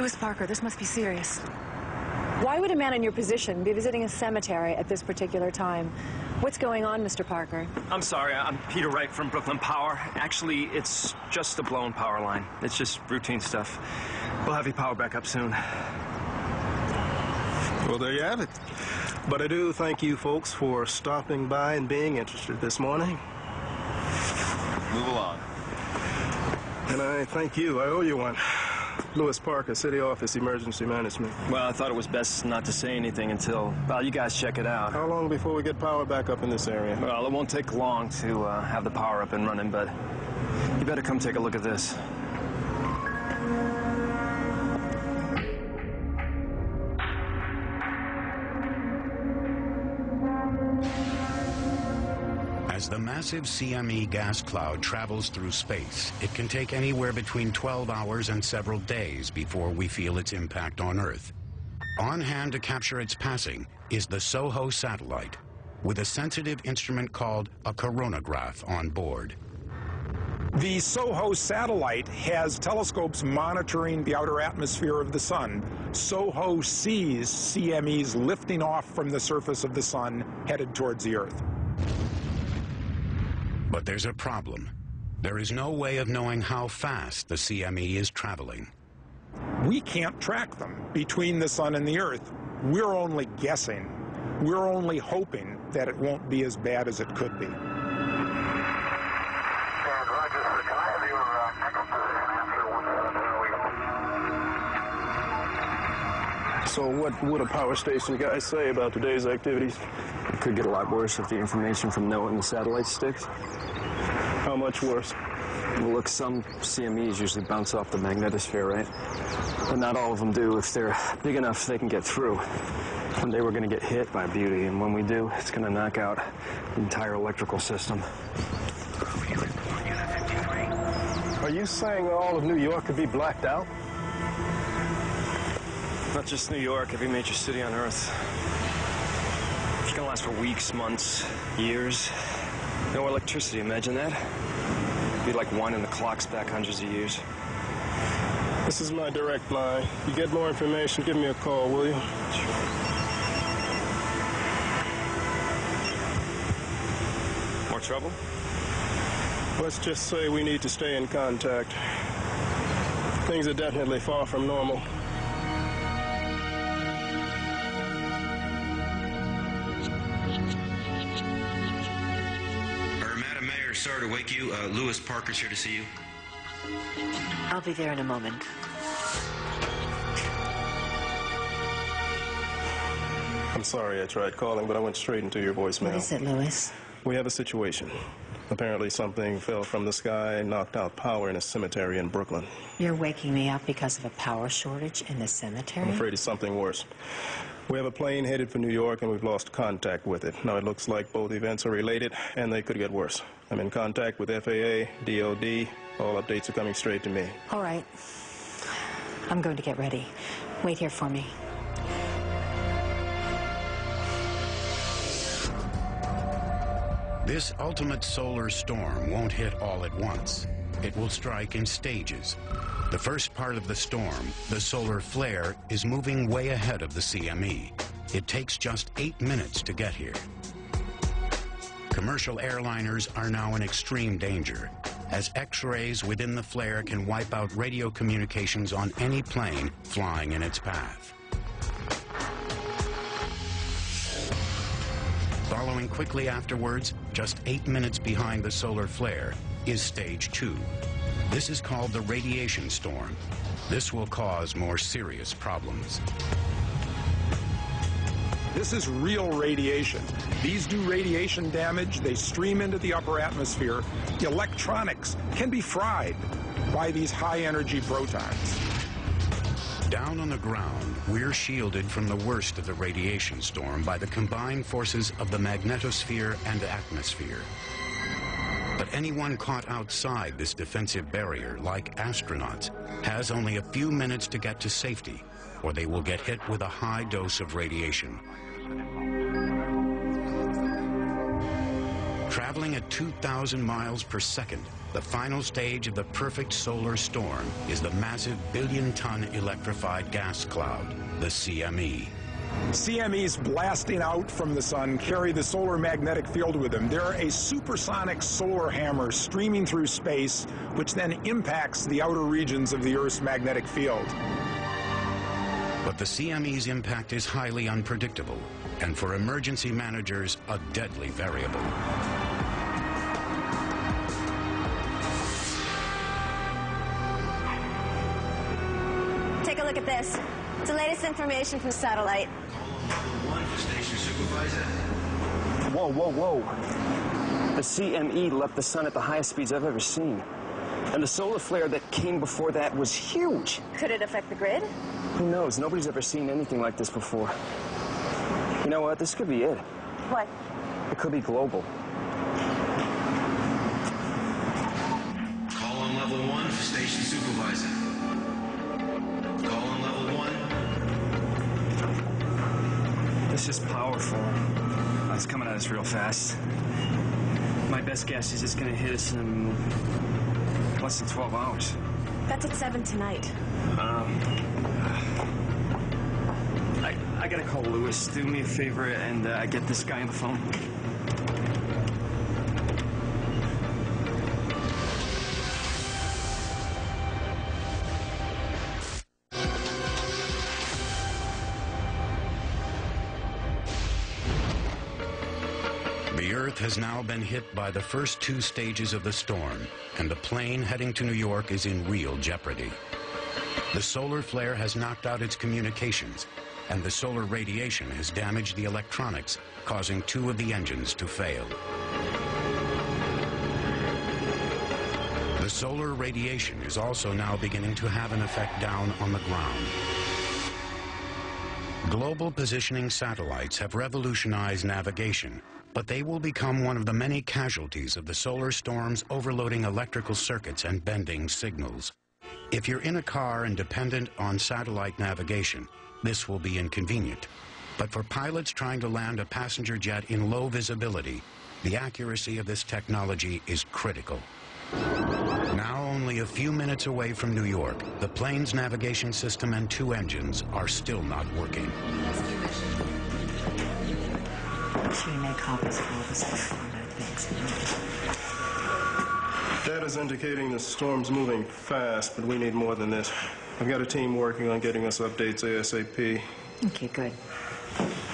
Lewis Parker, this must be serious. Why would a man in your position be visiting a cemetery at this particular time? What's going on, Mr. Parker? I'm sorry, I'm Peter Wright from Brooklyn Power. Actually, it's just a blown power line. It's just routine stuff. We'll have your power back up soon. Well, there you have it. But I do thank you folks for stopping by and being interested this morning. Move along. And I thank you. I owe you one. Lewis Parker, City Office, Emergency Management. Well, I thought it was best not to say anything until, well, you guys check it out. How long before we get power back up in this area? Well, it won't take long to have the power up and running, but you better come take a look at this. As the massive CME gas cloud travels through space, it can take anywhere between 12 hours and several days before we feel its impact on Earth. On hand to capture its passing is the SOHO satellite, with a sensitive instrument called a coronagraph on board. The SOHO satellite has telescopes monitoring the outer atmosphere of the sun. SOHO sees CMEs lifting off from the surface of the sun, headed towards the Earth. But there's a problem. There is no way of knowing how fast the CME is traveling. We can't track them between the sun and the Earth. We're only guessing. We're only hoping that it won't be as bad as it could be. So what would a power station guy say about today's activities? It could get a lot worse if the information from NOAA and the satellite sticks. How much worse? Well, look, some CMEs usually bounce off the magnetosphere, right? But not all of them do. If they're big enough, they can get through. One day we're going to get hit by beauty, and when we do, it's going to knock out the entire electrical system. Are you saying all of New York could be blacked out? Not just New York, every major city on Earth. It's going to last for weeks, months, years. No electricity, imagine that. It'd be like winding the clocks back hundreds of years. This is my direct line. You get more information, give me a call, will you? More trouble? Let's just say we need to stay in contact. Things are definitely far from normal. Madam Mayor, sorry to wake you. Lewis Parker's here to see you. I'll be there in a moment. I'm sorry I tried calling, but I went straight into your voicemail. What is it, Lewis? We have a situation. Apparently something fell from the sky and knocked out power in a cemetery in Brooklyn. You're waking me up because of a power shortage in the cemetery? I'm afraid it's something worse. We have a plane headed for New York, and we've lost contact with it. Now, it looks like both events are related, and they could get worse. I'm in contact with FAA, DOD. All updates are coming straight to me. All right. I'm going to get ready. Wait here for me. This ultimate solar storm won't hit all at once. It will strike in stages. The first part of the storm, the solar flare, is moving way ahead of the CME. It takes just 8 minutes to get here. Commercial airliners are now in extreme danger, as X-rays within the flare can wipe out radio communications on any plane flying in its path. Following quickly afterwards, just 8 minutes behind the solar flare, is stage 2. This is called the radiation storm. This will cause more serious problems. This is real radiation. These do radiation damage. They stream into the upper atmosphere. Electronics can be fried by these high-energy protons. Down on the ground, we're shielded from the worst of the radiation storm by the combined forces of the magnetosphere and atmosphere. But anyone caught outside this defensive barrier, like astronauts, has only a few minutes to get to safety, or they will get hit with a high dose of radiation. Traveling at 2,000 miles per second, the final stage of the perfect solar storm is the massive billion-ton electrified gas cloud, the CME. CMEs blasting out from the sun carry the solar magnetic field with them. They're a supersonic solar hammer streaming through space, which then impacts the outer regions of the Earth's magnetic field. But the CME's impact is highly unpredictable, and for emergency managers, a deadly variable. Take a look at this. It's the latest information from satellite. Whoa, whoa, whoa. The CME left the sun at the highest speeds I've ever seen. And the solar flare that came before that was huge. Could it affect the grid? Who knows? Nobody's ever seen anything like this before. You know what? This could be it. What? It could be global. Call on level 1 for station supervisor. Call on level 1. This is powerful. It's coming at us real fast. My best guess is it's going to hit us in less than 12 hours. That's at 7 tonight. I gotta call Lewis. Do me a favor and get this guy on the phone. The Earth has now been hit by the first 2 stages of the storm, and the plane heading to New York is in real jeopardy. The solar flare has knocked out its communications, and the solar radiation has damaged the electronics, causing 2 of the engines to fail. The solar radiation is also now beginning to have an effect down on the ground. Global positioning satellites have revolutionized navigation, but they will become one of the many casualties of the solar storm's overloading electrical circuits and bending signals. If you're in a car and dependent on satellite navigation, this will be inconvenient. But for pilots trying to land a passenger jet in low visibility, the accuracy of this technology is critical. Now only a few minutes away from New York, the plane's navigation system and 2 engines are still not working. She made copies of all this before, thanks. Data's indicating the storm's moving fast, but we need more than this. I've got a team working on getting us updates ASAP. Okay, good.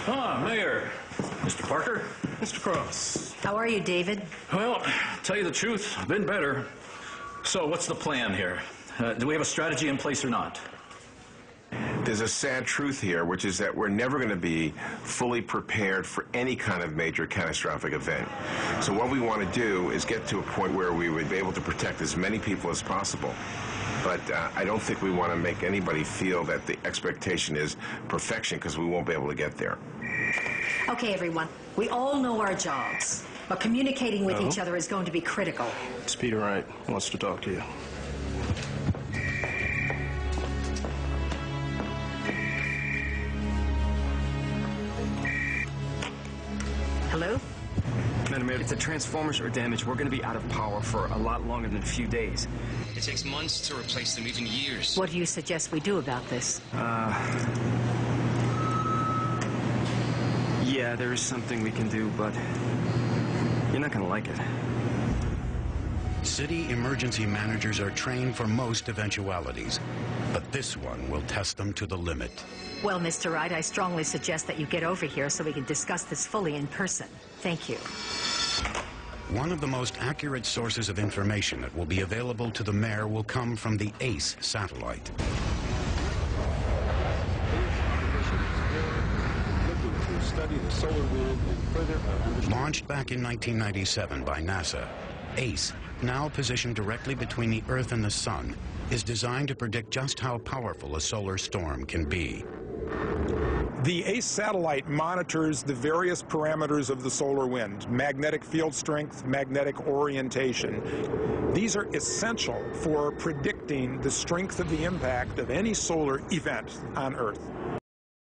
Ah, Mayor. Mr. Parker? Mr. Cross. How are you, David? Well, tell you the truth, I've been better. So what's the plan here? Do we have a strategy in place or not? There's a sad truth here, which is that we're never going to be fully prepared for any kind of major catastrophic event. So what we want to do is get to a point where we would be able to protect as many people as possible. But I don't think we want to make anybody feel that the expectation is perfection, because we won't be able to get there. Okay, everyone. We all know our jobs, but communicating with each other is going to be critical. It's Peter Wright. Wants to talk to you. Hello? Madam Mayor, if the transformers are damaged, we're going to be out of power for a lot longer than a few days. It takes months to replace them, even years. What do you suggest we do about this? Yeah, there is something we can do, but you're not going to like it. City emergency managers are trained for most eventualities, but this one will test them to the limit. Well, Mr. Wright, I strongly suggest that you get over here so we can discuss this fully in person. Thank you. One of the most accurate sources of information that will be available to the mayor will come from the ACE satellite. Launched back in 1997 by NASA, ACE, now positioned directly between the Earth and the Sun, is designed to predict just how powerful a solar storm can be. The ACE satellite monitors the various parameters of the solar wind: magnetic field strength, magnetic orientation. These are essential for predicting the strength of the impact of any solar event on Earth.